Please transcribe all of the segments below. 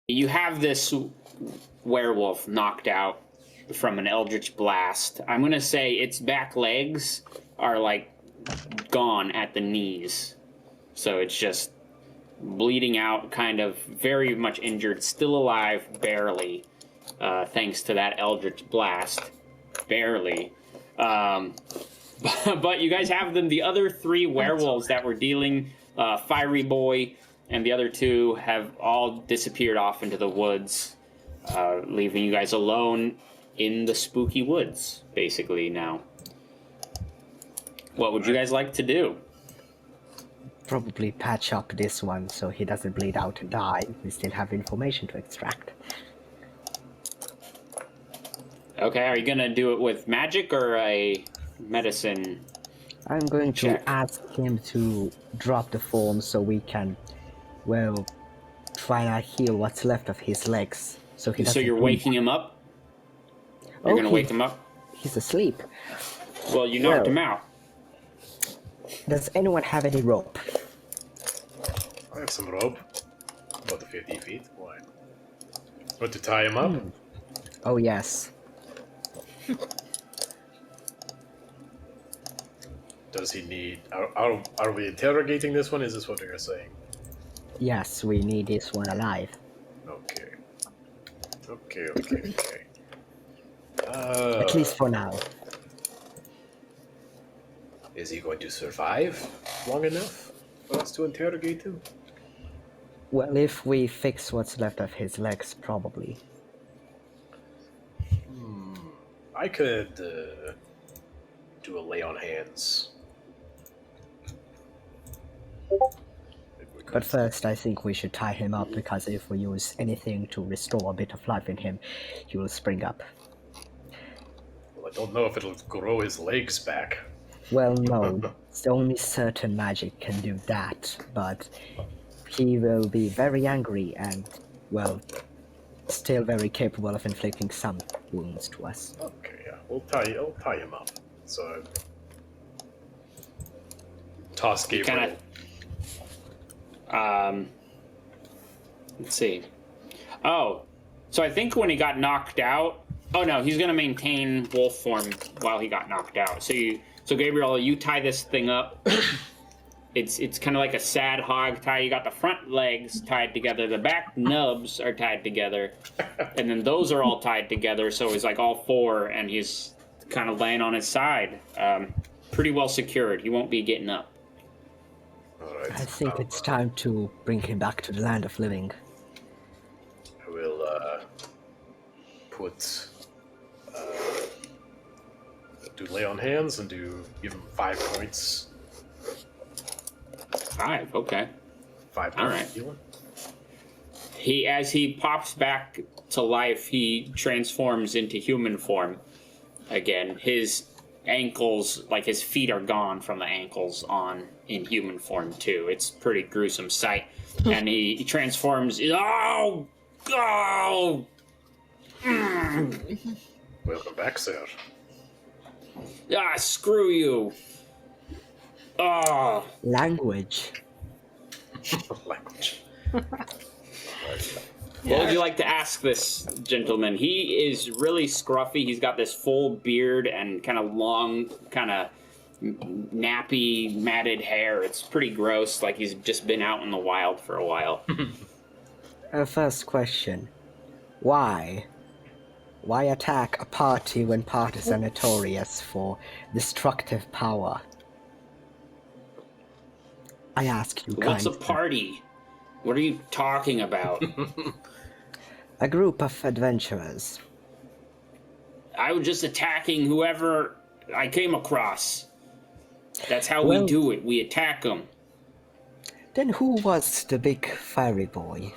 You have this werewolf knocked out from an eldritch blast. I'm gonna say its back legs are like gone at the knees, so it's just bleeding out, kind of very much injured, still alive, barely, thanks to that eldritch blast, barely. But you guys have them. The other three werewolves that were dealing, Fiery Boy and the other two, have all disappeared off into the woods, leaving you guys alone in the spooky woods, basically, now. What would you guys like to do? Probably patch up this one so he doesn't bleed out and die. We still have information to extract. Okay, are you gonna do it with magic or a medicine? I'm going to check? ask him to drop the form so we can, well, try and heal what's left of his legs. So he doesn't. So you're waking him up? You're gonna wake him up? He's asleep. Well, you knocked him out. Does anyone have any rope? I have some rope. About 50 feet. Why? Want to tie him up? Oh, yes. Does he need... Are we interrogating this one? Is this what you're saying? Yes, we need this one alive. Okay. Okay. At least for now. Is he going to survive long enough for us to interrogate him? Well, if we fix what's left of his legs, probably. I could do a lay on hands. But first, I think we should tie him up, because if we use anything to restore a bit of life in him, he will spring up. Well, I don't know if it'll grow his legs back. Well, no. It's only certain magic can do that, but he will be very angry and, well, still very capable of inflicting some wounds to us. Okay, yeah. I'll tie him up. So... Toss Gabriel. Let's see. Oh, so I think when he got knocked out... Oh, no, he's going to maintain wolf form while he got knocked out. So Gabriel, you tie this thing up. It's kind of like a sad hog tie. You got the front legs tied together. The back nubs are tied together. And then those are all tied together. So he's like all four, and he's kind of laying on his side. Pretty well secured. He won't be getting up. Alright. I think it's time to bring him back to the land of living. I will put... do lay on hands and give him 5 points. 5, okay. 5 points. All right. Healing. As he pops back to life, he transforms into human form again. His ankles, like his feet, are gone from the ankles on in human form too. It's a pretty gruesome sight. And he transforms. Oh! Welcome back, sir. Ah, screw you! Oh! Language. Language. What would you like to ask this gentleman? He is really scruffy. He's got this full beard and kind of long, kind of nappy, matted hair. It's pretty gross, like he's just been out in the wild for a while. First question. Why? Why attack a party when parties are notorious for destructive power? I ask you kindly. What's a party? What are you talking about? A group of adventurers. I was just attacking whoever I came across. That's how we do it. We attack them. Then who was the big fiery boy?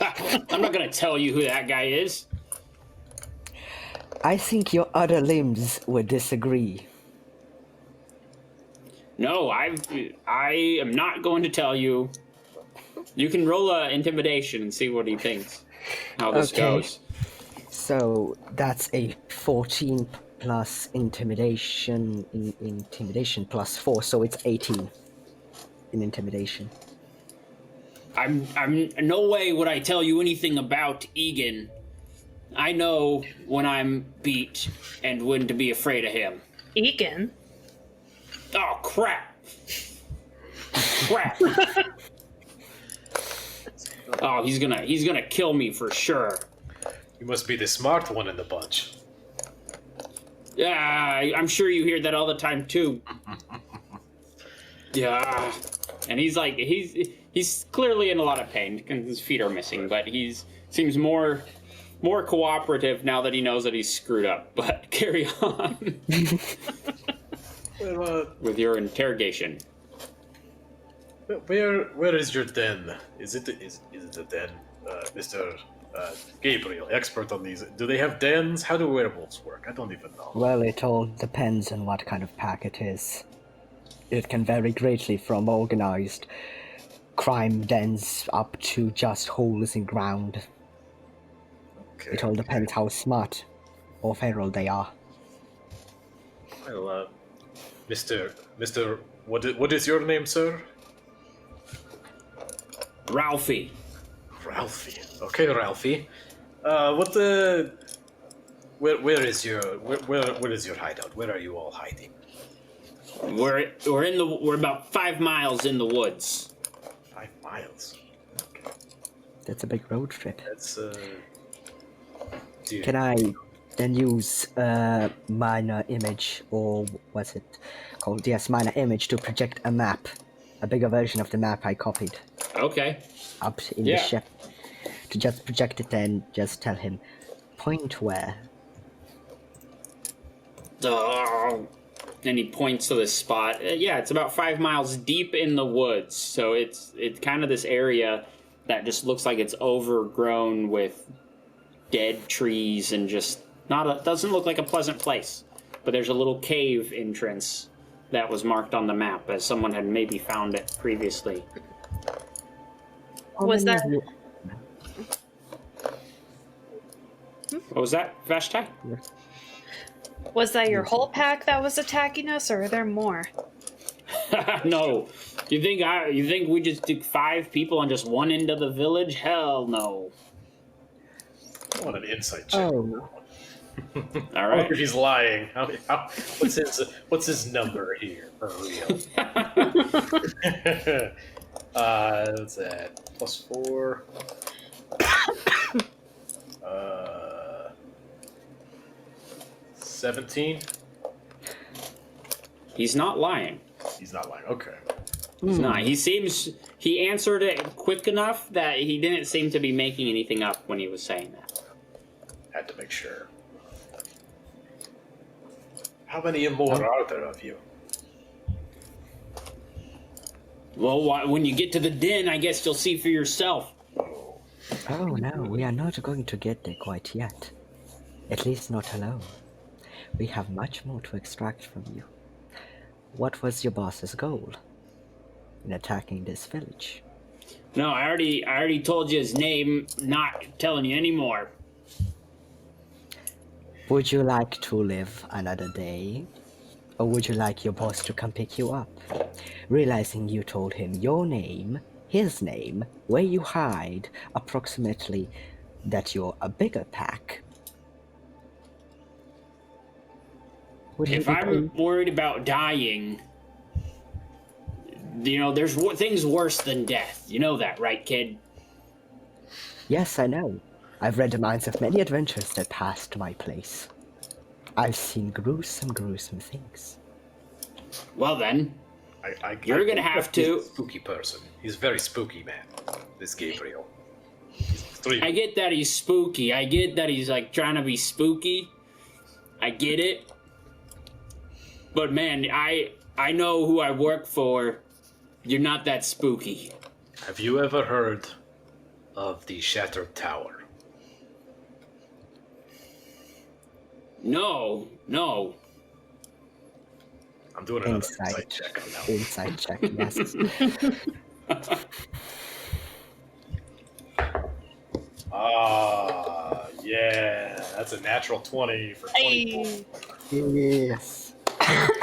I'm not going to tell you who that guy is. I think your other limbs would disagree. No, I am not going to tell you. You can roll intimidation and see what he thinks. How this goes. So that's a 14 plus intimidation, intimidation plus 4, so it's 18 in intimidation. I'm no way would I tell you anything about Egan. I know when I'm beat and when to be afraid of him. Egan? Oh, crap. Crap. Oh, he's gonna kill me for sure. You must be the smart one in the bunch. Yeah, I'm sure you hear that all the time too. Yeah, and he's clearly in a lot of pain because his feet are missing, but seems more cooperative now that he knows that he's screwed up. But carry on Well, with your interrogation. where is your den? Is it a den, Mr. Gabriel, expert on these? Do they have dens? How do werewolves work? I don't even know. Well, it all depends on what kind of pack it is. It can vary greatly from organized crime dens up to just holes in ground. Okay, It all depends how smart or feral they are. Well, Mr. What is your name, sir? Ralphie. Ralphie. Okay, Ralphie. Where is your hideout? Where are you all hiding? We're about 5 miles in the woods. 5 miles. Okay. That's a big road trip. That's Dude. Can I then use minor image, or what's it called? Yes, minor image to project a map. A bigger version of the map I copied Okay. up in the ship. To just project it and just tell him, point where. Oh. And he points to this spot. Yeah, it's about 5 miles deep in the woods. So it's kind of this area that just looks like it's overgrown with dead trees and just doesn't look like a pleasant place. But there's a little cave entrance that was marked on the map as someone had maybe found it previously. Was that... What was that, Vashti? Was that your whole pack that was attacking us, or are there more? No. You think we just took 5 people on just one end of the village? Hell no. I want an insight check. Oh, All right. If he's lying, what's his number here for real? What's that? +4. 17. He's not lying. He's not lying. Okay. He's not. He answered it quick enough that he didn't seem to be making anything up when he was saying that. Had to make sure. How many more are there of you? Well, when you get to the den, I guess you'll see for yourself. oh no, we are not going to get there quite yet. At least not alone. We have much more to extract from you. What was your boss's goal in attacking this village? No, I already told you his name. Not telling you anymore. Would you like to live another day? Or would you like your boss to come pick you up? Realizing you told him your name, his name, where you hide, approximately that you're a bigger pack. If I'm worried about dying, there's things worse than death. You know that, right, kid? Yes, I know. I've read the minds of many adventurers that passed my place. I've seen gruesome things. Well then, you're gonna have to. He's a spooky person. He's a very spooky man. This Gabriel. I get that he's spooky. I get that he's like trying to be spooky. I get it. But man, I know who I work for. You're not that spooky. Have you ever heard of the Shattered Tower? No. I'm doing another insight check now. Insight check, yes. Yeah, that's a natural 20 for 24. Yes.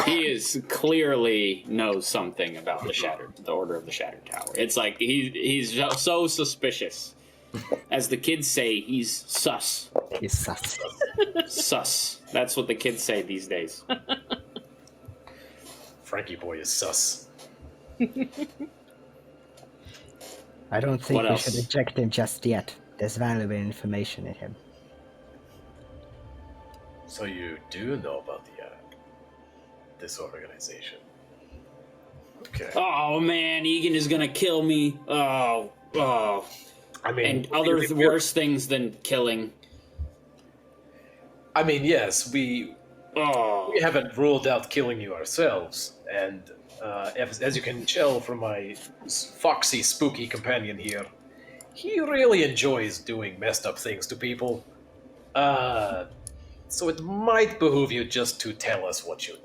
He is clearly knows something about the Order of the Shattered Tower. It's like he's so suspicious. As the kids say, he's sus. He's sus. Sus. That's what the kids say these days. Frankie boy is sus. I don't think What we else? should eject him just yet. There's valuable information in him. So you do know about this organization? Okay. Oh man, Egan is gonna kill me. Oh. I mean, And other worse things than killing. I mean, yes, we haven't ruled out killing you ourselves, and as you can tell from my foxy, spooky companion here, he really enjoys doing messed up things to people. So it might behoove you just to tell us what you know.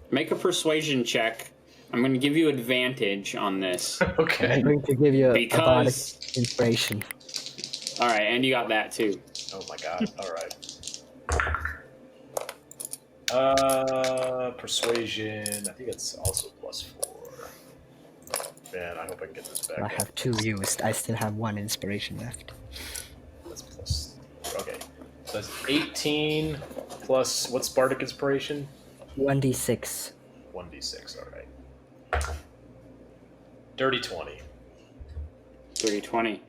Make a persuasion check. I'm going to give you advantage on this. I'm Okay. going to give you a bardic Because... inspiration. Alright, and you got that too. Oh my god. Alright. Persuasion. I think it's also +4. Man, I hope I can get this back. I have 2 used. I still have 1 inspiration left. That's plus. Okay. So that's 18 plus. What's Bardic Inspiration? 1d6. 1d6, alright. Dirty 20. 30-20.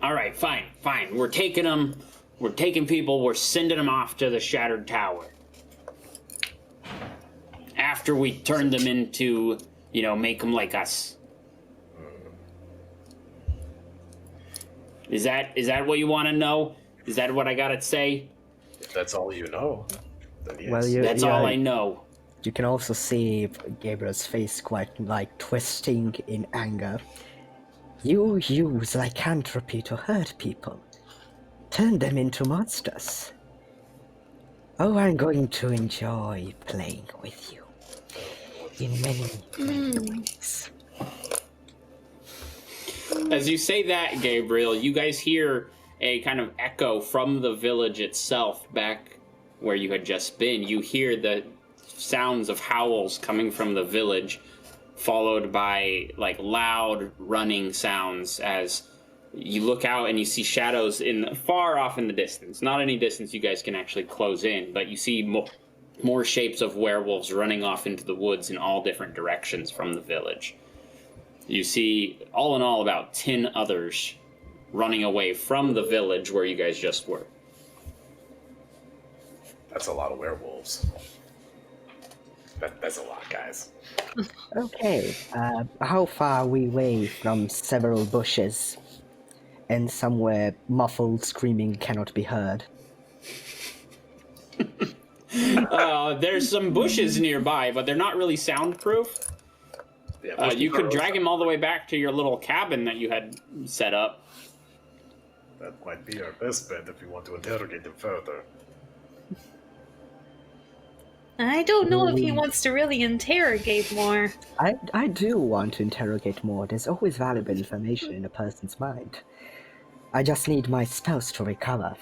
Alright, fine. We're taking them. We're taking people. We're sending them off to the Shattered Tower. After we turn them into, make them like us. Is that what you want to know? Is that what I gotta say? If that's all you know, then yes. Well, That's all I know. You can also see Gabriel's face quite twisting in anger. You use lycanthropy to hurt people. Turn them into monsters. Oh, I'm going to enjoy playing with you. In many ways. As you say that, Gabriel, you guys hear a kind of echo from the village itself back where you had just been. You hear the sounds of howls coming from the village, followed by loud running sounds as you look out and you see shadows far off in the distance. Not any distance you guys can actually close in, but you see more shapes of werewolves running off into the woods in all different directions from the village. You see, all in all, about 10 others running away from the village where you guys just were. That's a lot of werewolves. That's a lot, guys. Okay, how far are we away from several bushes? And somewhere muffled screaming cannot be heard. There's some bushes nearby, but they're not really soundproof. Yeah, You could drag him all the way back to your little cabin that you had set up. That might be our best bet if we want to interrogate him further. I don't know if he wants to really interrogate more. I do want to interrogate more. There's always valuable information in a person's mind. I just need my spells to recover.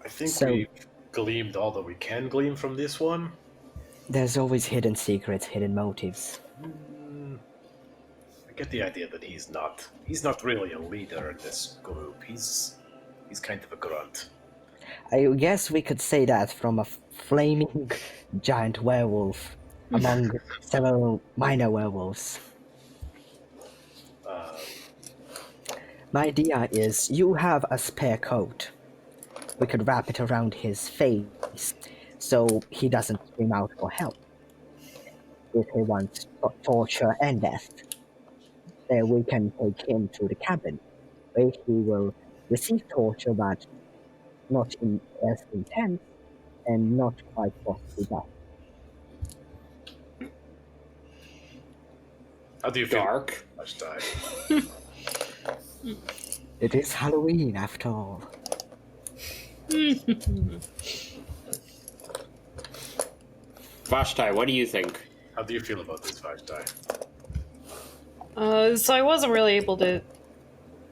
I think So- we've gleamed all that we can glean from this one. There's always hidden secrets, hidden motives. I get the idea that he's not really a leader in this group. He's kind of a grunt. I guess we could say that from a flaming giant werewolf among several minor werewolves. My idea is you have a spare coat. We could wrap it around his face so he doesn't scream out for help. If he wants torture and death, then we can take him to the cabin, where he will receive torture but not as intense and not quite possibly death. How do you feel? Dark. Much time. It is Halloween after all. Vashtai, what do you think? How do you feel about this Vashtai? So I wasn't really able to...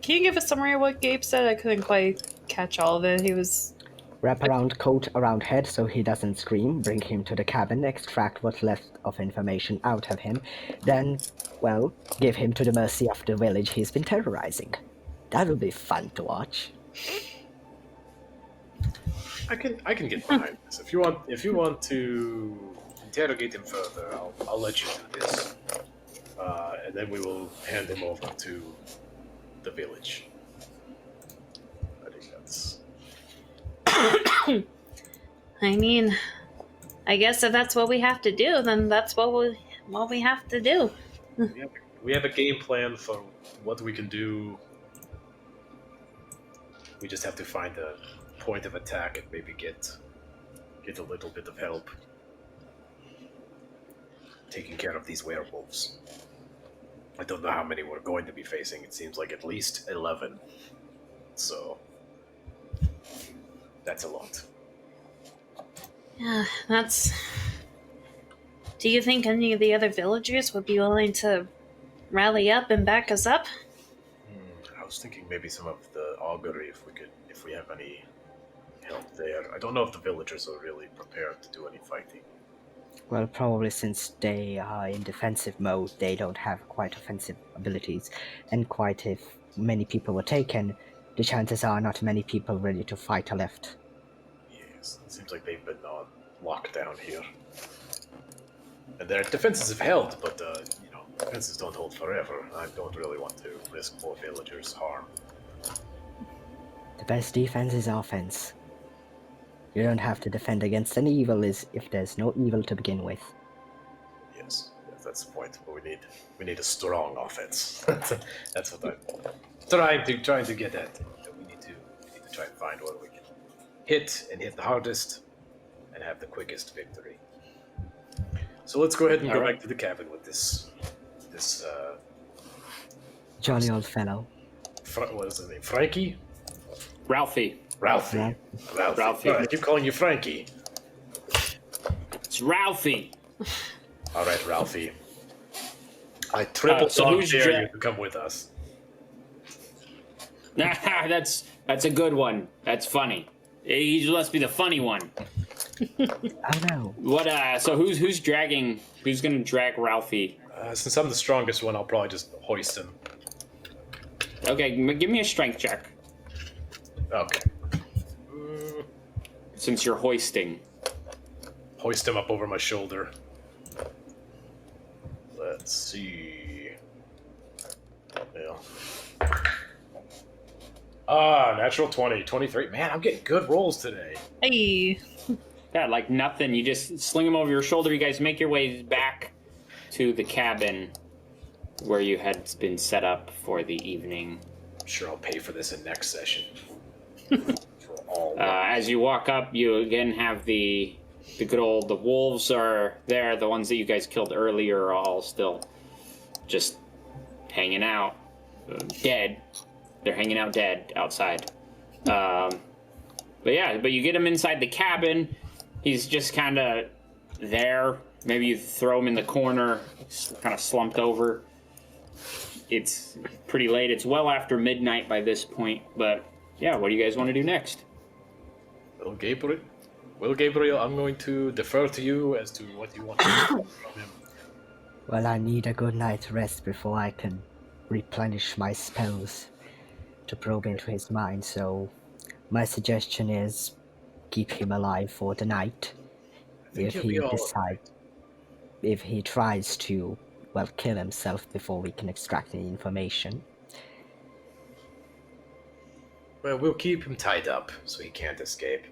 Can you give a summary of what Gabe said? I couldn't quite catch all of it. He was... Wrap around coat around head so he doesn't scream, bring him to the cabin, extract what's left of information out of him, then, well, give him to the mercy of the village he's been terrorizing. That'll be fun to watch. I can get behind this. If you want to interrogate him further, I'll let you do this, and then we will hand him over to the village. I think that's. I mean, I guess if that's what we have to do, then that's what we have to do. We have a game plan for what we can do. We just have to find a point of attack and maybe get a little bit of help taking care of these werewolves. I don't know how many we're going to be facing. It seems like at least 11. So that's a lot. Yeah, that's... Do you think any of the other villagers would be willing to rally up and back us up? I was thinking maybe some of the augury, if we have any help there. I don't know if the villagers are really prepared to do any fighting. Well, probably since they are in defensive mode, they don't have quite offensive abilities, and quite if many people were taken, the chances are not many people ready to fight are left. Yes, it seems like they've been on lockdown here. And their defenses have held, but, defenses don't hold forever. I don't really want to risk poor villagers' harm. The best defense is offense. You don't have to defend against any evil if there's no evil to begin with. Yes, that's the point. But we need a strong offense. That's what I'm trying to get at. We need to try and find where we can hit the hardest and have the quickest victory. So let's go ahead and go back to the cabin with this jolly old fellow. What is his name? Frankie? Ralphie. Ralphie. I keep calling you Frankie. It's Ralphie. All right, Ralphie. I triple dare you to come with us. That's a good one. That's funny. He must be the funny one. Oh no. What? So who's dragging? Who's gonna drag Ralphie? Since I'm the strongest one, I'll probably just hoist him. Okay, give me a strength check. Okay. Since you're hoisting. Hoist him up over my shoulder. Let's see. Yeah. Natural 20, 23. Man, I'm getting good rolls today. Hey. Yeah, like nothing. You just sling him over your shoulder. You guys make your way back to the cabin where you had been set up for the evening. I'm sure I'll pay for this in next session. As you walk up, you again have the good old, the wolves are there. The ones that you guys killed earlier are all still just hanging out, dead. They're hanging out dead outside. But you get him inside the cabin. He's just kind of there. Maybe you throw him in the corner, kind of slumped over. It's pretty late. It's well after midnight by this point. But yeah, what do you guys want to do next? Well, Gabriel, I'm going to defer to you as to what you want to do from him. Well, I need a good night's rest before I can replenish my spells to probe into his mind, so my suggestion is keep him alive for the night. If he tries to, well, kill himself before we can extract any information. Well, we'll keep him tied up so he can't escape.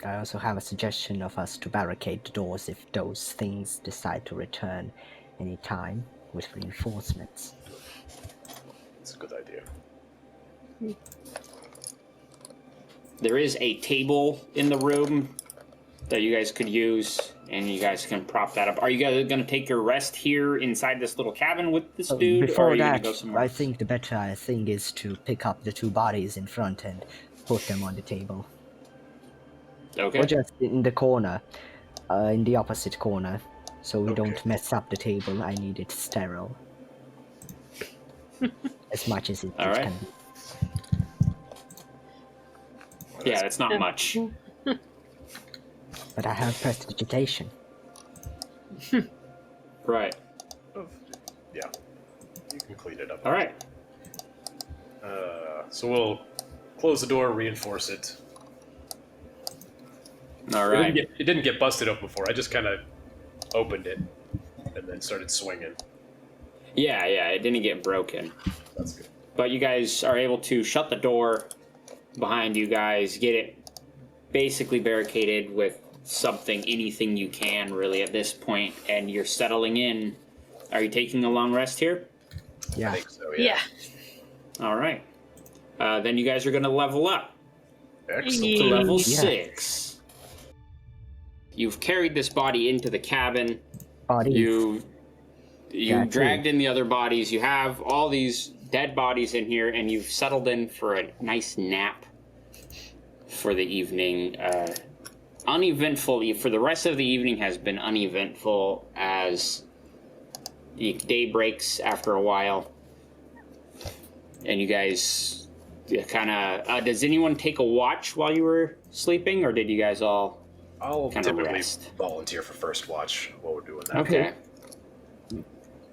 I also have a suggestion of us to barricade the doors if those things decide to return any time with reinforcements. It's a good idea. There is a table in the room that you guys could use, and you guys can prop that up. Are you guys going to take your rest here inside this little cabin with this dude? Before or are you that, gonna go somewhere? I think the better thing is to pick up the two bodies in front and put them on the table. Okay. Or just in the corner, in the opposite corner, so we don't mess up the table. I need it sterile. As much as it All right. can be. Yeah, that's not much. But I have prestidigitation. Right. Yeah, you can clean it up. All right. So we'll close the door, reinforce it. All right. It didn't get busted up before. I just kind of opened it and then started swinging. Yeah, it didn't get broken. That's good. But you guys are able to shut the door behind you guys, get it basically barricaded with something, anything you can, really, at this point, and you're settling in. Are you taking a long rest here? Yeah. I think so, Yeah. All right. Then you guys are going to level up Excellent. to level Yeah. 6. You've carried this body into the cabin. Bodies. You Yeah, dragged in the other bodies. You have all these dead bodies in here, and you've settled in for a nice nap for the evening. Uneventful. For the rest of the evening has been uneventful as the day breaks after a while. And you guys kind of... does anyone take a watch while you were sleeping, or did you guys all I'll kind of typically rest? volunteer for first watch while we're doing that. Okay.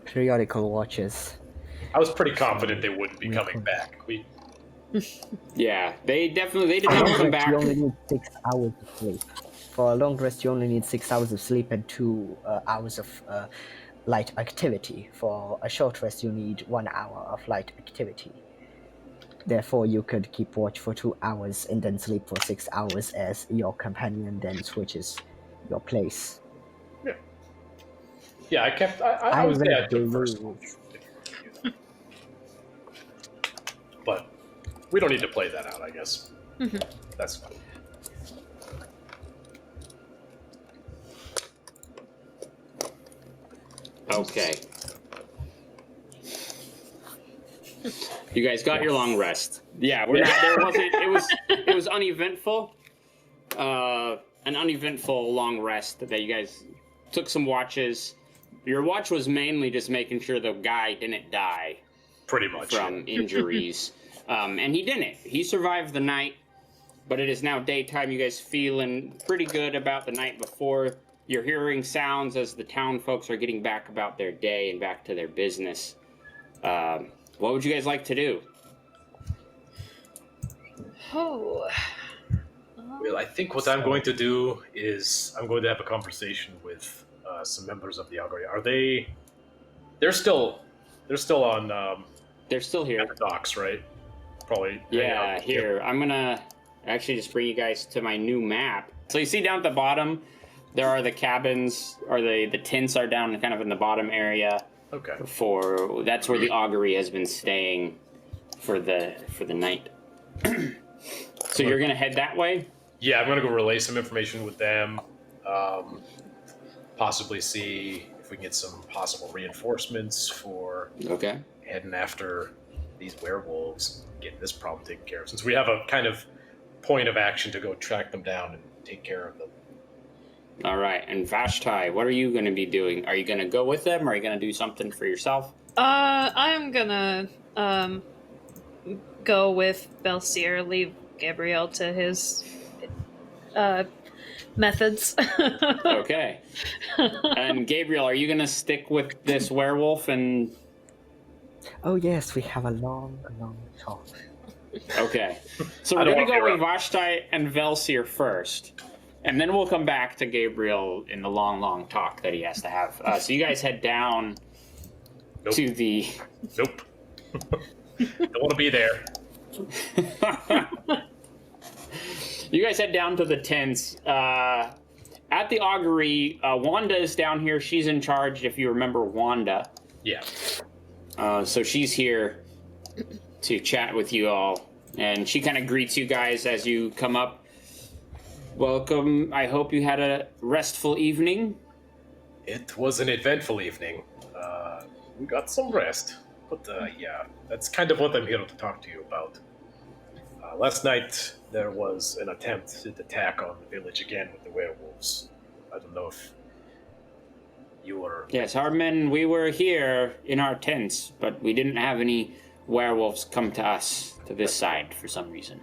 Periodical watches. I was pretty confident they wouldn't be coming back. Yeah, they did not Long come rest, back. you only need 6 hours of sleep. For a long rest, you only need 6 hours of sleep and 2 hours of light activity. For a short rest, you need 1 hour of light activity. Therefore, you could keep watch for 2 hours and then sleep for 6 hours as your companion then switches your place. Yeah, I would say I read the took first rules. watch. But we don't need to play that out, I guess. That's fine. Okay. You guys got your long rest. Yeah, we're not. There wasn't. It was uneventful. An uneventful long rest that you guys took some watches. Your watch was mainly just making sure the guy didn't die Pretty much. from injuries, and he didn't. He survived the night, but it is now daytime. You guys feeling pretty good about the night before. You're hearing sounds as the town folks are getting back about their day and back to their business. What would you guys like to do? Oh. Well, I think what I'm going to do is I'm going to have a conversation with some members of the Augury. Are they? They're still on. They're still here. At the docks, right? Probably. Yeah, here. I'm gonna actually just bring you guys to my new map. So you see down at the bottom, there are the cabins, or the tents are down kind of in the bottom area. Okay. That's where the augury has been staying for the night. So you're gonna head that way? Yeah, I'm gonna go relay some information with them. Possibly see if we can get some possible reinforcements for Okay. heading after these werewolves, getting this problem taken care of. Since we have a kind of point of action to go track them down and take care of them. All right. And Vashti, what are you going to be doing? Are you going to go with them, or are you going to do something for yourself? I'm gonna go with Belsier, leave Gabriel to his methods. Okay. And Gabriel, are you going to stick with this werewolf and... Oh yes, we have a long talk. Okay. So I we're don't going to wanna go be with Vashti and Velsier first. And then we'll come back to Gabriel in the long talk that he has to have. So you guys head down Nope. to the... Nope. Don't want to be there. You guys head down to the tents. At the augury, Wanda is down here. She's in charge, if you remember Wanda. Yeah. So she's here to chat with you all. And she kind of greets you guys as you come up. Welcome. I hope you had a restful evening. It was an eventful evening. We got some rest. But yeah, that's kind of what I'm here to talk to you about. Last night, there was an attempt to attack on the village again with the werewolves. I don't know if you were... Yes, our men, we were here in our tents, but we didn't have any werewolves come to us, to this side, for some reason.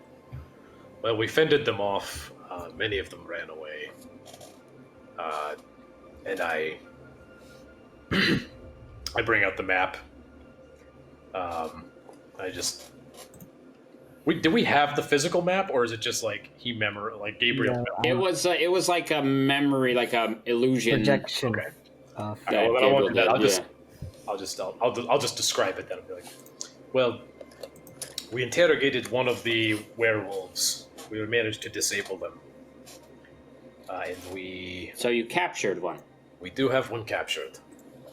Well, we fended them off. Many of them ran away. And I bring out the map. Do we have the physical map, or is it just like Gabriel? No, It was like a memory, like a illusion projection. Okay. Of that Well, then I won't do Gabriel that. did, I'll just describe it. Then I'll be like, well, we interrogated one of the werewolves. We managed to disable them, and So you captured one. we do have one captured.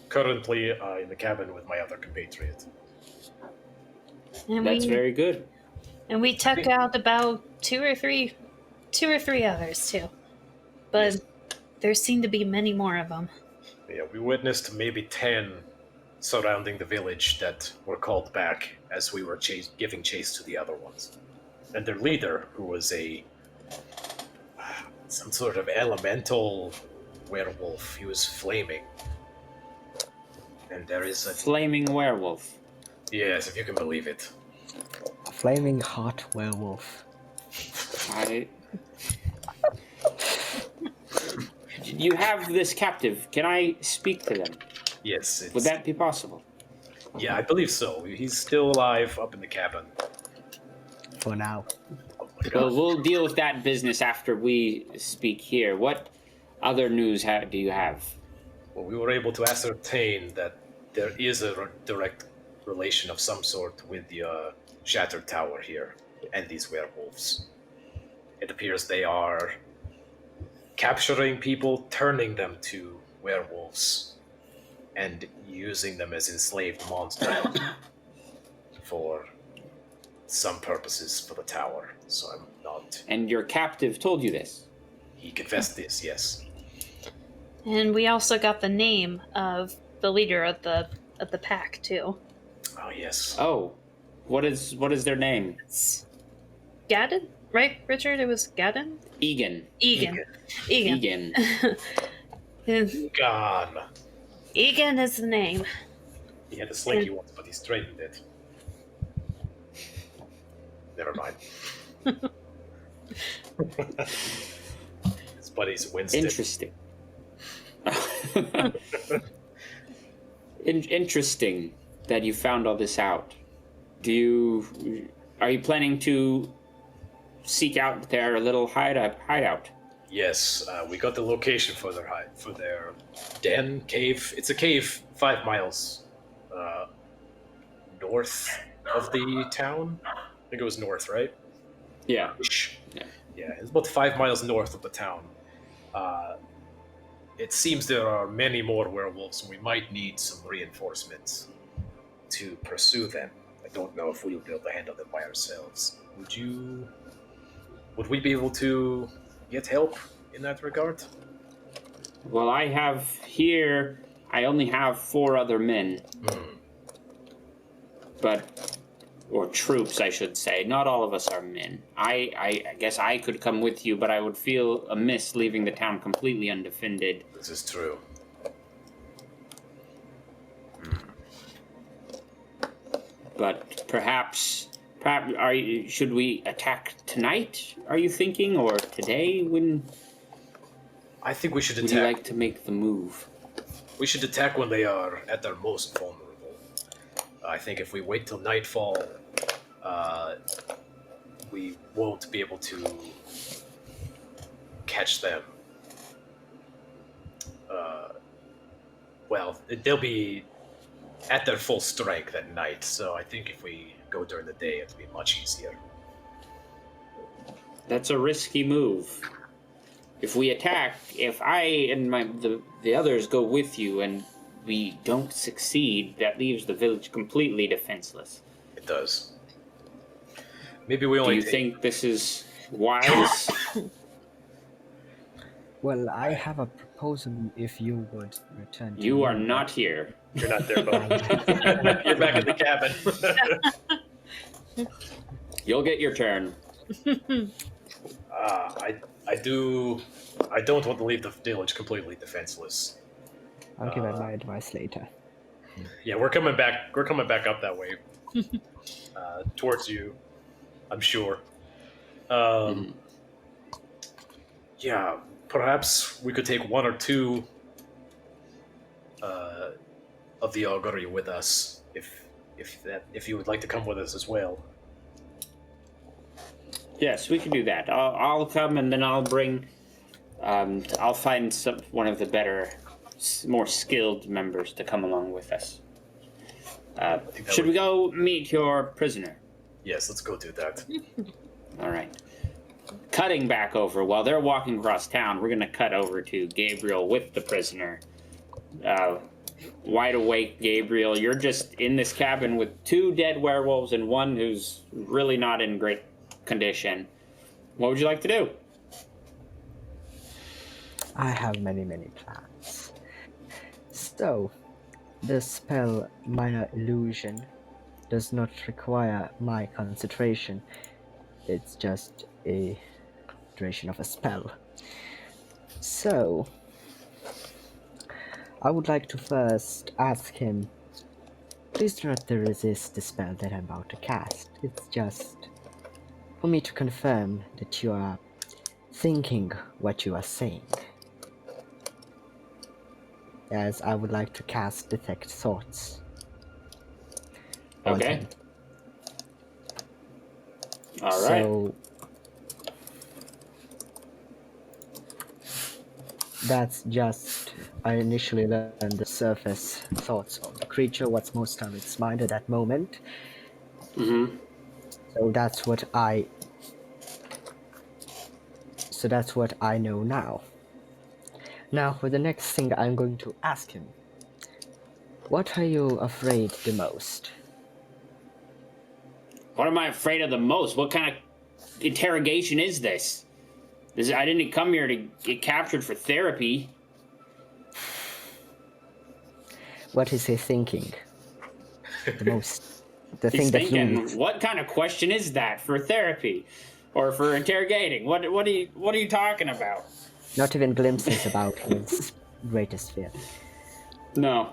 Currently in the cabin with my other compatriot. And That's very good. And we took out about two or three others too, but Yes. there seem to be many more of them. Yeah, we witnessed maybe 10 surrounding the village that were called back as we were giving chase to the other ones. And their leader, who was some sort of elemental werewolf, he was flaming. And there is a... Flaming werewolf. Yes, if you can believe it. a flaming hot werewolf. You have this captive. Can I speak to them? Yes, it's... Would that be possible? Yeah, I believe so. He's still alive up in the cabin. For now. Oh my Well, god. we'll deal with that business after we speak here. What other news do you have? Well, we were able to ascertain that there is a direct relation of some sort with the Shattered Tower here and these werewolves. It appears they are capturing people, turning them to werewolves, and using them as enslaved monsters for some purposes for the tower. So I'm not... And your captive told you this? He confessed this, yes. And we also got the name of the leader of the pack too. Oh, yes. Oh, what is their name? It's Gadden, right, Richard? It was Gadden? Egan. Egan. Egan. Gone. Egan is the name. He had a slinky once, but he straightened it. Never mind. His buddy's Winston. Interesting. Interesting that you found all this out. Are you planning to seek out their little hideout? Yes, we got the location for their den, cave. It's a cave 5 miles north of the town. I think it was north, right? Yeah. Yeah, it's about 5 miles north of the town. It seems there are many more werewolves, and we might need some reinforcements to pursue them. I don't know if we'll be able to handle them by ourselves. Would we be able to get help in that regard? Well, I only have 4 other men. Or troops, I should say. Not all of us are men. I guess I could come with you, but I would feel amiss leaving the town completely undefended. This is true. But perhaps should we attack tonight? Are you thinking, or today? When I think we should would you attack. like to make the move? We should attack when they are at their most vulnerable. I think if we wait till nightfall, we won't be able to catch them. Well, they'll be at their full strength at night, so I think if we go during the day, it'll be much easier. That's a risky move. If we attack, if I and the others go with you and we don't succeed, that leaves the village completely defenseless. It does. Maybe we Do only you think this is wise? Well, I have a proposal if you would return to You are me. not here. You're not there, though. You're back in the cabin. You'll get your turn. I don't want to leave the village completely defenseless. I'll give it my advice later. Yeah, we're coming back. We're coming back up that way, towards you. I'm sure. Yeah, perhaps we could take one or two of the augury with us, if you would like to come with us as well. Yes, we can do that. I'll come, and then I'll bring. I'll find one of the better, more skilled members to come along with us. Should we go meet your prisoner? Yes, let's go do that. All right. Cutting back over, while they're walking across town, we're going to cut over to Gabriel with the prisoner. Wide awake Gabriel, you're just in this cabin with 2 dead werewolves and one who's really not in great condition. What would you like to do? I have many plans. So, the spell Minor Illusion does not require my concentration. It's just a duration of a spell. So, I would like to first ask him, please do not resist the spell that I'm about to cast. It's just for me to confirm that you are thinking what you are saying. As I would like to cast Detect Thoughts. Okay. All right. So that's just, I initially learned the surface thoughts of the creature, what's most on its mind at that moment. Mm-hmm. So that's what I know now. Now for the next thing I'm going to ask him, what are you afraid the most? What am I afraid of the most? What kind of interrogation is this? I didn't come here to get captured for therapy. What is he thinking? The most. The He's thing that thinking, you. what kind of question is that for therapy, or for interrogating? What are you talking about? Not even glimpses about his greatest fear. No.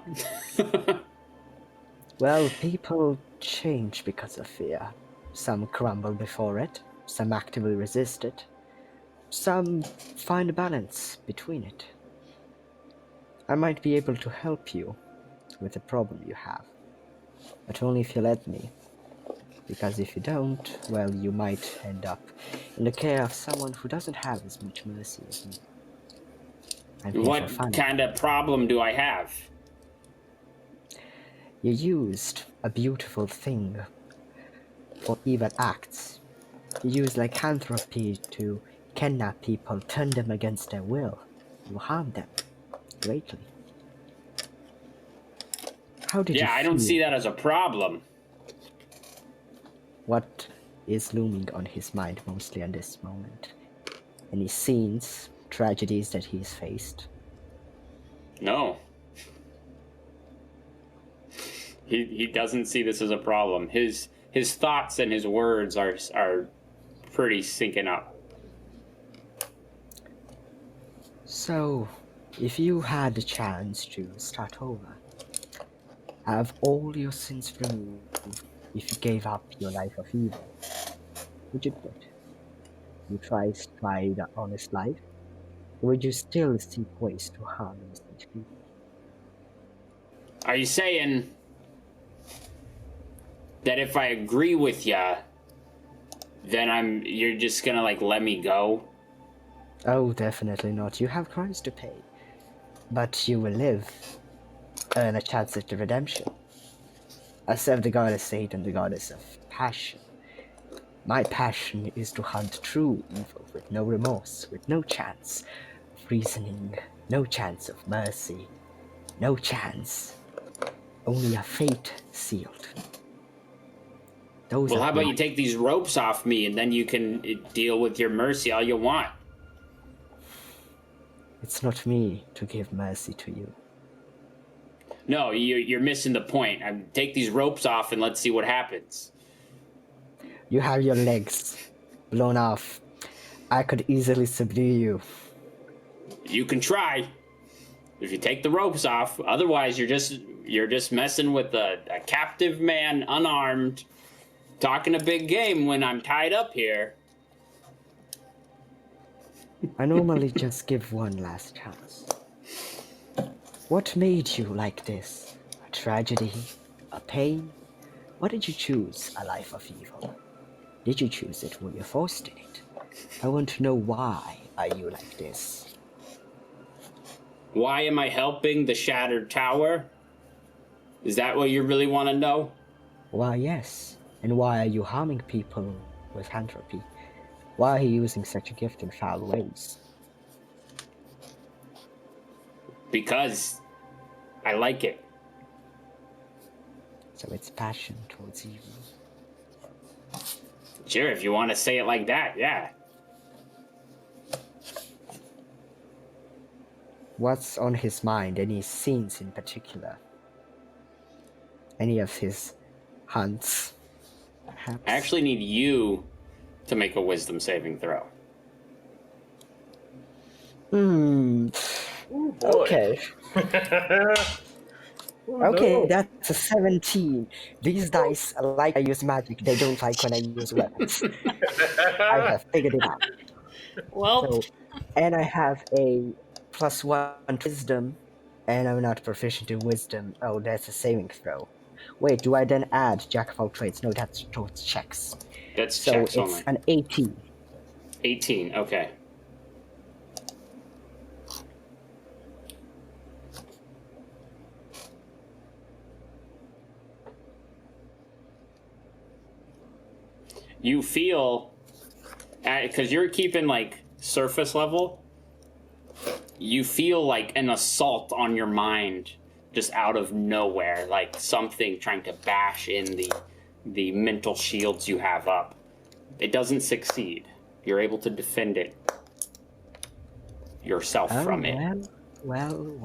Well, people change because of fear. Some crumble before it, some actively resist it, some find a balance between it. I might be able to help you with the problem you have, but only if you let me. Because if you don't, well, you might end up in the care of someone who doesn't have as much mercy as me. What kind of problem do I have? You used a beautiful thing for evil acts. You used lycanthropy to kidnap people, turn them against their will. You harmed them greatly. How did you feel? I don't see that as a problem. What is looming on his mind mostly at this moment? Any scenes, tragedies that he's faced? No. He doesn't see this as a problem. His thoughts and his words are pretty syncing up. So, if you had the chance to start over, have all your sins removed, if you gave up your life of evil, would you do it? You try the honest life? Or would you still seek ways to harm innocent people? Are you saying that if I agree with ya, then you're just gonna let me go? Oh, definitely not. You have crimes to pay. But you will live, earn a chance at the redemption. I serve the goddess Satan, the goddess of passion. My passion is to hunt true evil with no remorse, with no chance of reasoning, no chance of mercy, no chance. Only a fate sealed. Well, how about you take these ropes off me, and then you can deal with your mercy all you want. It's not me to give mercy to you. No, you're missing the point. Take these ropes off and let's see what happens. You have your legs blown off. I could easily subdue you. You can try. If you take the ropes off, otherwise you're just messing with a captive man, unarmed, talking a big game when I'm tied up here. I normally just give one last chance. What made you like this? A tragedy? A pain? Or did you choose a life of evil? Did you choose it? Were you forced in it? I want to know why are you like this? Why am I helping the Shattered Tower? Is that what you really want to know? Why, yes. And why are you harming people with entropy? Why are you using such a gift in foul ways? Because I like it. So it's passion towards evil. Sure, if you want to say it like that, yeah. What's on his mind? Any scenes in particular? Any of his hunts, perhaps? I actually need you to make a wisdom saving throw. Okay. Okay, no. that's a 17. These dice like I use magic. They don't like when I use weapons. I have figured it out. Well, So, and I have a +1 to wisdom, and I'm not proficient in wisdom. Oh, that's a saving throw. Wait, do I then add jack of all trades? No, that's towards checks. That's So checks it's only. an 18. 18, okay. You feel, because you're keeping like surface level, you feel like an assault on your mind just out of nowhere, like something trying to bash in the mental shields you have up. It doesn't succeed. You're able to defend it yourself from it. Well.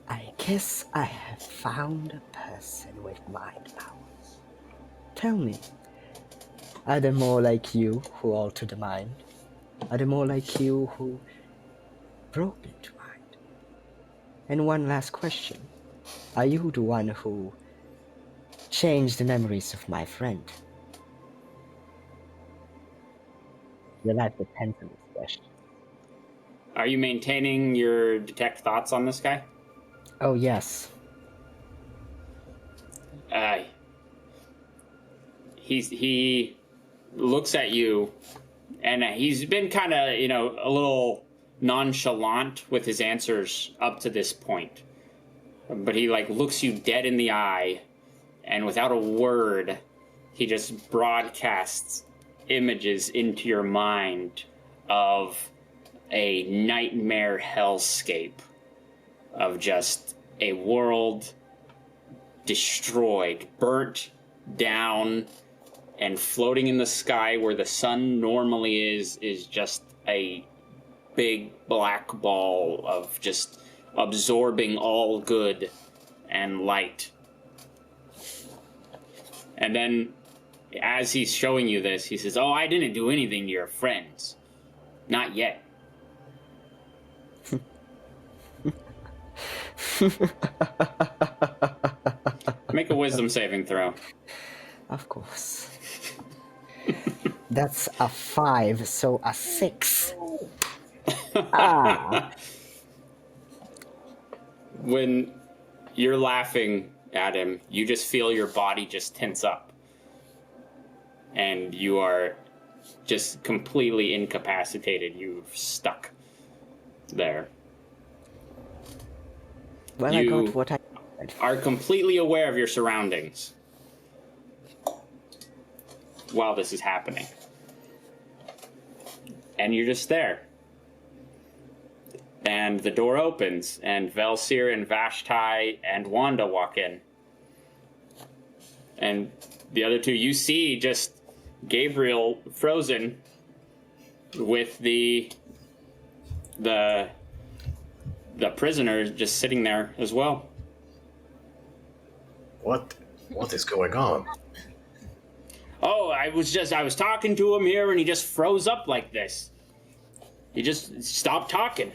I guess I have found a person with mind powers. Tell me, are they more like you who altered the mind? Are they more like you who broke into mind? And one last question. Are you the one who changed the memories of my friend? Your life depends on this question. Are you maintaining your detect thoughts on this guy? Oh, yes. He looks at you, and he's been kind of, a little nonchalant with his answers up to this point. But he looks you dead in the eye, and without a word, he just broadcasts images into your mind of a nightmare hellscape of just a world destroyed, burnt down, and floating in the sky where the sun normally is just a big black ball of just absorbing all good and light. And then, as he's showing you this, he says, "Oh, I didn't do anything to your friends. Not yet." Make a wisdom saving throw. Of course. That's a 5, so a 6. When you're laughing at him, you just feel your body just tense up. And you are just completely incapacitated. You're stuck there. Well, You I got what I wanted. are completely aware of your surroundings while this is happening. And you're just there. And the door opens, and Velsir and Vashti and Wanda walk in. And the other two, you see just Gabriel frozen with the prisoner just sitting there as well. What is going on? Oh, I was talking to him here, and he just froze up like this. He just stopped talking.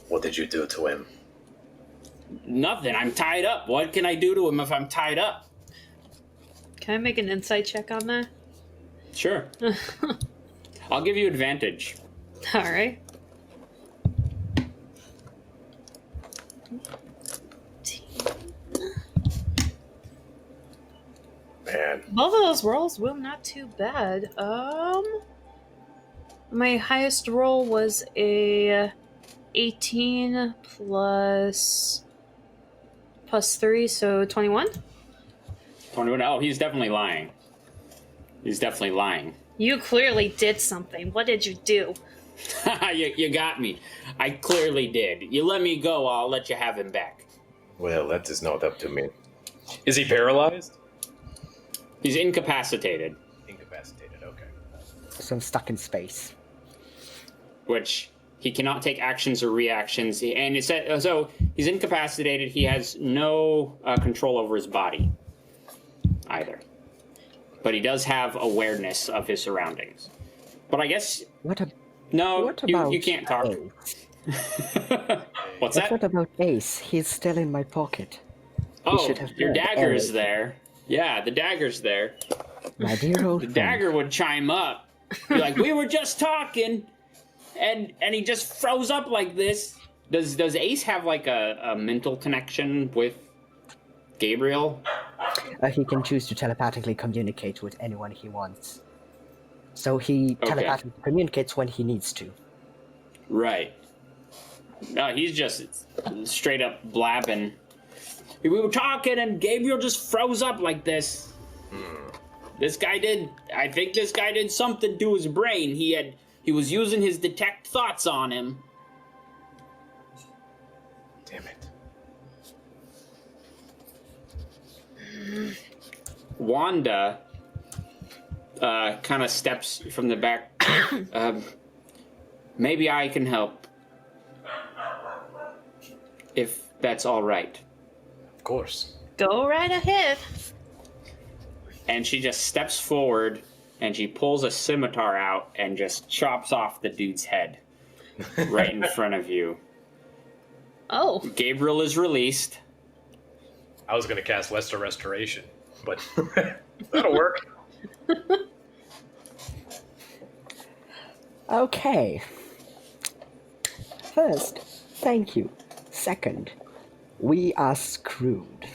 What did you do to him? Nothing. I'm tied up. What can I do to him if I'm tied up? can I make an insight check on that? Sure. I'll give you advantage. All right. Man. Both of those rolls were not too bad. My highest roll was a 18 plus 3, so 21. 21. Oh, he's definitely lying. He's definitely lying. You clearly did something. What did you do? you got me. I clearly did. You let me go, I'll let you have him back. Well, that is not up to me. Is he paralyzed? He's incapacitated. Incapacitated, okay. So I'm stuck in space. Which he cannot take actions or reactions. And it said, so he's incapacitated. He has no control over his body either. But he does have awareness of his surroundings. But I guess... What No, about you can't talk. Ace? What's But that? what about Ace? He's still in my pocket. Oh, should have your heard dagger's Eric. there. Yeah, the dagger's there. My dear old The friend. dagger would chime up. Be like, we were just talking, and he just froze up like this. Does Ace have like a mental connection with Gabriel? He can choose to telepathically communicate with anyone he wants. So he Okay. telepathically communicates when he needs to. Right. No, he's just straight up blabbing. We were talking and Gabriel just froze up like this. I think this guy did something to his brain. He was using his detect thoughts on him. Damn it. Wanda kind of steps from the back. Maybe I can help. If that's all right. Of course. Go right ahead. And she just steps forward and she pulls a scimitar out and just chops off the dude's head right in front of you. Oh. Gabriel is released. I was going to cast Lesser Restoration, but that'll work. Okay. First, thank you. Second, we are screwed.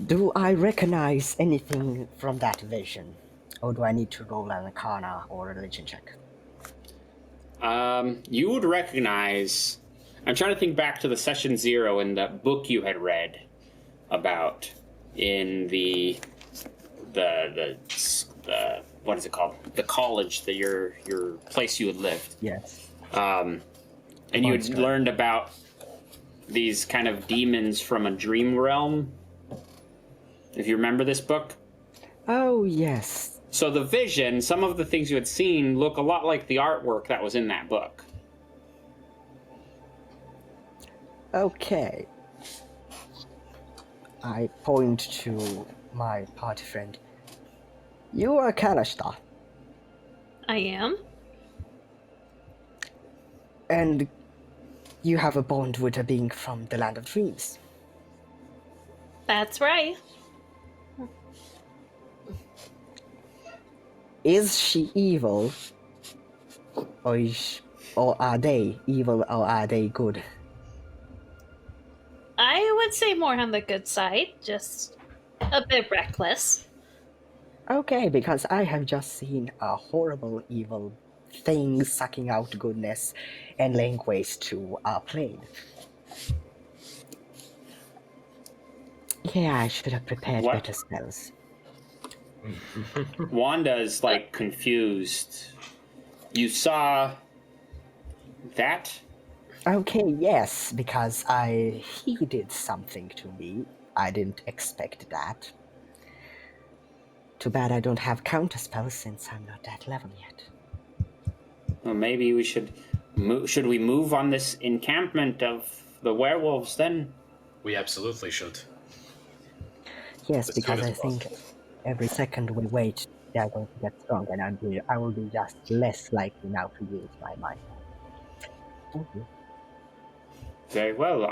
Do I recognize anything from that vision? Or do I need to roll an Arcana or a religion check? You would recognize... I'm trying to think back to the session 0 in the book you had read about in the what is it called? The college, your place you had lived. Yes. And you had learned about these kind of demons from a dream realm. If you remember this book. Oh, yes. So the vision, some of the things you had seen look a lot like the artwork that was in that book. Okay. I point to my party friend. You are Kalashtar, I am. and you have a bond with a being from the land of dreams. That's right. Is she evil? Or are they evil, or are they good? I would say more on the good side, just a bit reckless. Okay, because I have just seen a horrible evil thing sucking out goodness and laying waste to our plane. Yeah, I should have prepared What? better spells. Wanda's like confused. You saw that? Okay, yes, because he did something to me. I didn't expect that. Too bad I don't have counterspells since I'm not that level yet. Well, maybe we should should we move on this encampment of the werewolves then? We absolutely should. Yes, As because soon I as think every second we wait, they're going to get strong, and I will be just less likely now to use my mind. Thank you. Very well.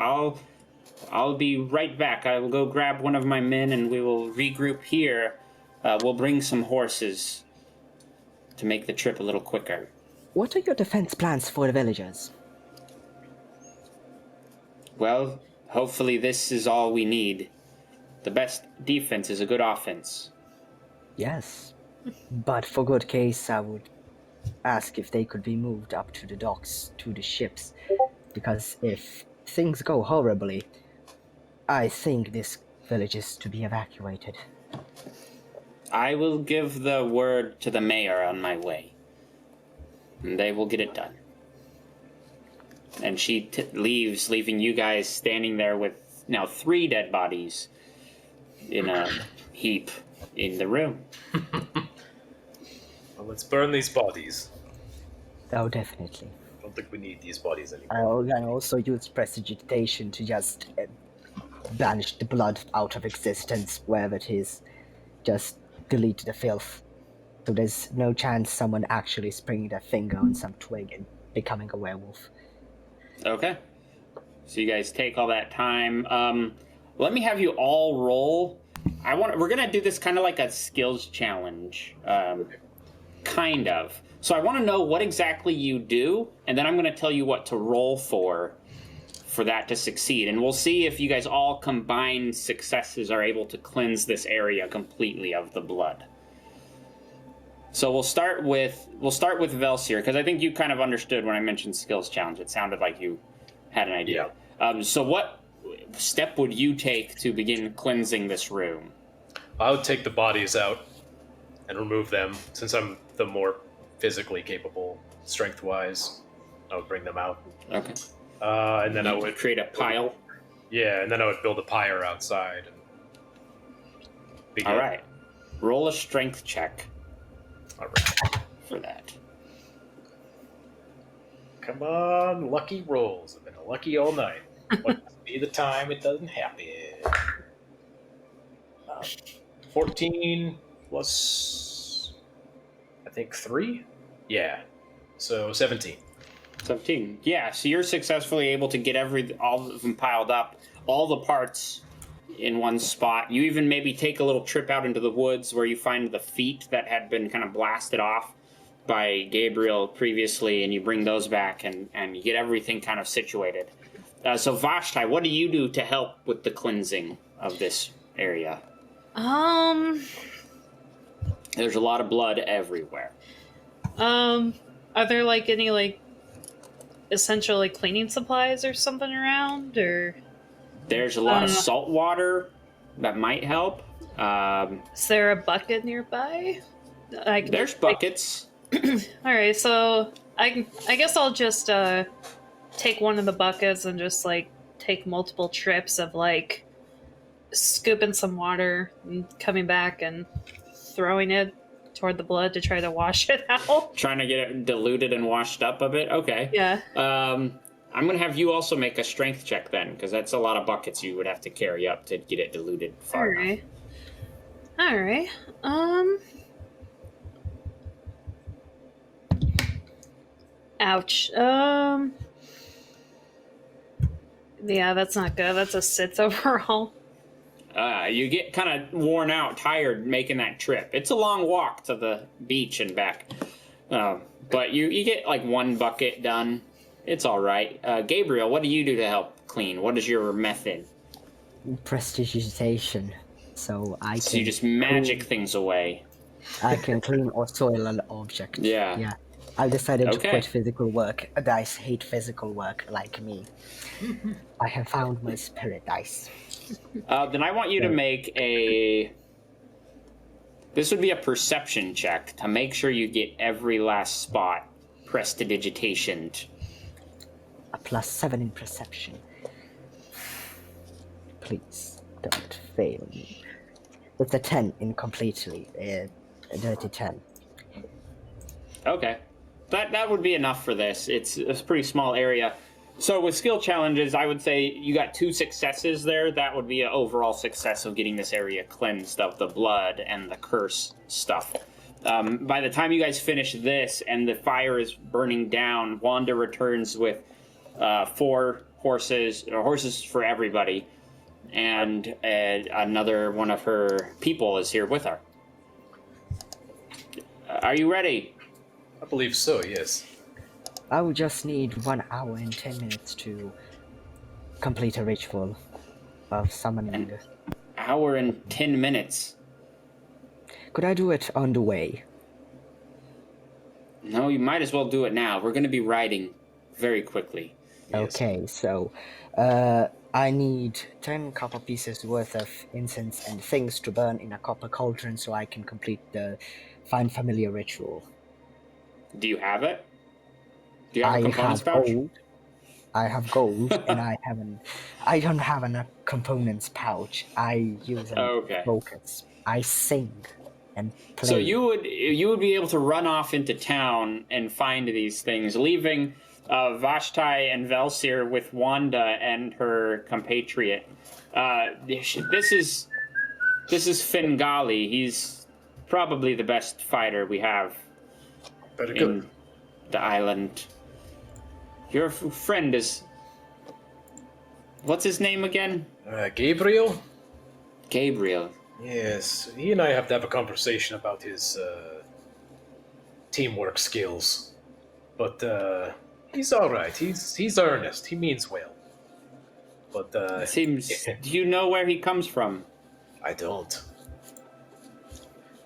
I'll be right back. I will go grab one of my men and we will regroup here. we'll bring some horses to make the trip a little quicker. What are your defense plans for the villagers? Well, hopefully this is all we need. The best defense is a good offense. Yes. But for good case, I would ask if they could be moved up to the docks, to the ships. Because if things go horribly, I think this village is to be evacuated. I will give the word to the mayor on my way. And they will get it done. And she leaves, leaving you guys standing there with now 3 dead bodies in a heap in the room. Well, let's burn these bodies. Oh, definitely. I don't think we need these bodies anymore. I also use prestidigitation to just banish the blood out of existence wherever it is. Just delete the filth. So there's no chance someone actually springing their finger on some twig and becoming a werewolf. Okay. So you guys take all that time. Let me have you all roll. We're gonna do this kind of like a skills challenge. Kind of. So I want to know what exactly you do, and then I'm going to tell you what to roll for that to succeed. And we'll see if you guys all combined successes are able to cleanse this area completely of the blood. So we'll start with Velsier, because I think you kind of understood when I mentioned skills challenge. It sounded like you had an idea. Yeah. So what step would you take to begin cleansing this room? I would take the bodies out and remove them, since I'm the more physically capable, strength-wise. I would bring them out. Okay. And then I would create a pile. Yeah, and then I would build a pyre outside. All right. Roll a strength check. All right. For that. Come on, lucky rolls. I've been lucky all night. What must be the time it doesn't happen? 14 plus, I think, 3? Yeah. So 17. 17. Yeah, so you're successfully able to get all of them piled up, all the parts in one spot. You even maybe take a little trip out into the woods where you find the feet that had been kind of blasted off by Gabriel previously, and you bring those back and you get everything kind of situated. So Vashti, what do you do to help with the cleansing of this area? There's a lot of blood everywhere. Are there any essential cleaning supplies or something around, or? There's a lot of salt water that might help. Is there a bucket nearby? There's buckets. All right, so I guess I'll just take one of the buckets and just take multiple trips of scooping some water and coming back and throwing it toward the blood to try to wash it out. Trying to get it diluted and washed up a bit? Okay. Yeah. I'm going to have you also make a strength check then, because that's a lot of buckets you would have to carry up to get it diluted far enough. All right. Ouch. Yeah, that's not good. That's a 6 overall. You get kind of worn out, tired making that trip. It's a long walk to the beach and back. But you get one bucket done. It's all right. Gabriel, what do you do to help clean? What is your method? Prestidigitation. So you just magic things away. I can clean or soil an object. Yeah. I decided to quit physical work. Dice hate physical work like me. I have found my spirit dice. Then I want you to make this would be a perception check to make sure you get every last spot prestidigitationed. A +7 in perception. Please don't fail me. It's a 10 incompletely. A dirty 10. Okay. That would be enough for this. It's a pretty small area. So with skill challenges, I would say you got 2 successes there. That would be an overall success of getting this area cleansed of the blood and the curse stuff. By the time you guys finish this and the fire is burning down, Wanda returns with 4 horses, or horses for everybody, and another one of her people is here with her. Are you ready? I believe so, yes. I will just need 1 hour and 10 minutes to complete a ritual of summoning. Hour and 10 minutes. Could I do it on the way? No, you might as well do it now. We're going to be riding very quickly. Yes. Okay, so I need 10 copper pieces worth of incense and things to burn in a copper cauldron so I can complete the Find Familiar ritual. Do you have it? Do you have a I components have pouch? gold. I have gold, and I don't have a components pouch. I use a Okay. focus. I sing and play. So you would be able to run off into town and find these things, leaving Vashti and Velsir with Wanda and her compatriot. This is Fingali. He's probably the best fighter we have Very in good. the island. Your friend is... What's his name again? Gabriel? Gabriel. Yes, he and I have to have a conversation about his teamwork skills. But he's alright. He's earnest. He means well. But It seems... Do you know where he comes from? I don't.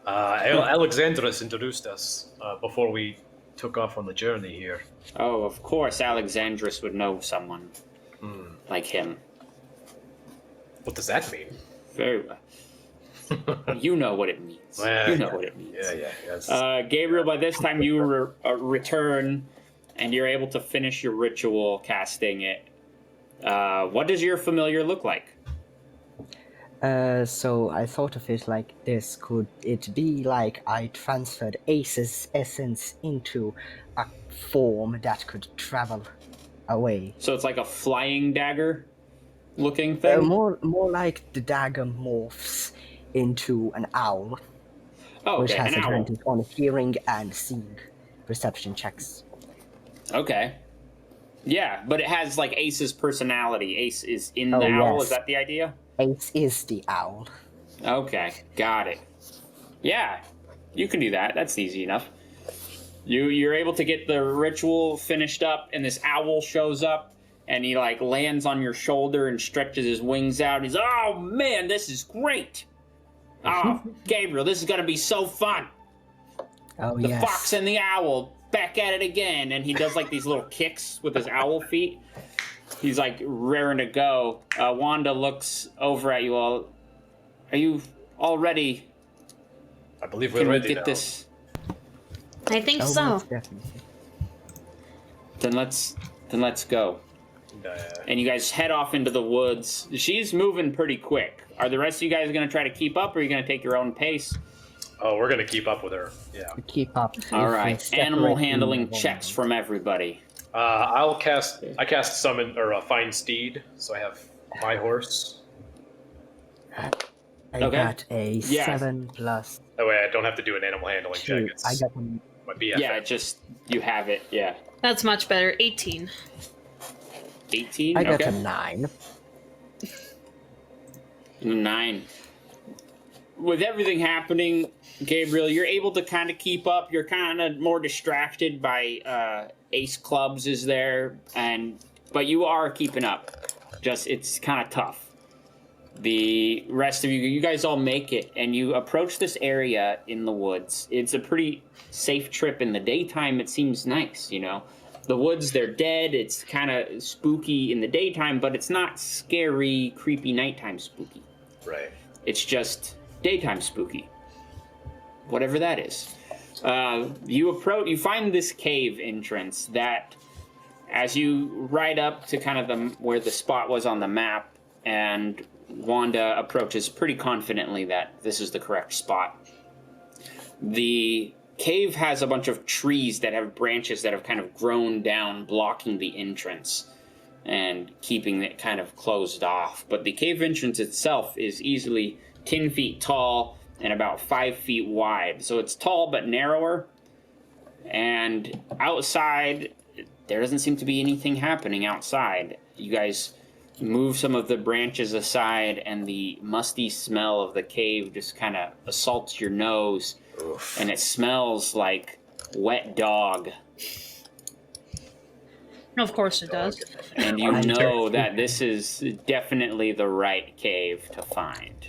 Alexandros introduced us before we took off on the journey here. Oh, of course, Alexandros would know someone like him. What does that mean? Very well. You know what it means. Well, You know what it means. Yeah, yes. Gabriel, by this time you return, and you're able to finish your ritual casting it. What does your familiar look like? So I thought of it like this. Could it be like I transferred Ace's essence into a form that could travel away? So it's like a flying dagger looking thing? More like the dagger morphs into an owl, Oh, which okay, has an owl. advantage on hearing and seeing perception checks. Okay. Yeah, but it has like Ace's personality. Ace is in the Oh, owl, yes. is that the idea? Ace is the owl. Okay, got it. Yeah, you can do that. That's easy enough. You're able to get the ritual finished up, and this owl shows up, and he like lands on your shoulder and stretches his wings out. He's, oh man, this is great. Oh, Gabriel, this is gonna be so fun. Oh, The yes. fox and the owl, back at it again. And he does like these little kicks with his owl feet. He's like raring to go. Wanda looks over at you all. Are you all ready? I believe we're Can we ready get now. this? I think Oh, so. most definitely. Then let's go. And you guys head off into the woods. She's moving pretty quick. Are the rest of you guys going to try to keep up, or are you going to take your own pace? Oh, we're gonna keep up with her. Yeah. Keep up. All If we right. separate Animal the handling one- checks from everybody. I cast summon or find steed, so I have my horse. I Okay. got a Yeah. 7 plus That way I don't have to do an animal handling 2. check. It's I got a my BFF. Yeah, just you have it. Yeah. That's much better. 18. 18. I got okay. a 9. 9. With everything happening, Gabriel, you're able to kind of keep up. You're kind of more distracted by Ace Clubs is there, but you are keeping up. Just it's kind of tough. The rest of you guys all make it, and you approach this area in the woods. It's a pretty safe trip. In the daytime, it seems nice, you know. The woods, they're dead. It's kind of spooky in the daytime, but it's not scary, creepy nighttime spooky. Right. It's just daytime spooky. Whatever that is. You find this cave entrance that, as you ride up to kind of where the spot was on the map, and Wanda approaches pretty confidently that this is the correct spot. The cave has a bunch of trees that have branches that have kind of grown down, blocking the entrance and keeping it kind of closed off. But the cave entrance itself is easily 10 feet tall and about 5 feet wide. So it's tall but narrower. And outside, there doesn't seem to be anything happening outside. You guys move some of the branches aside, and the musty smell of the cave just kind of assaults your nose. Oof. and it smells like wet dog. Of course it does. And you I'm know terrified. that this is definitely the right cave to find.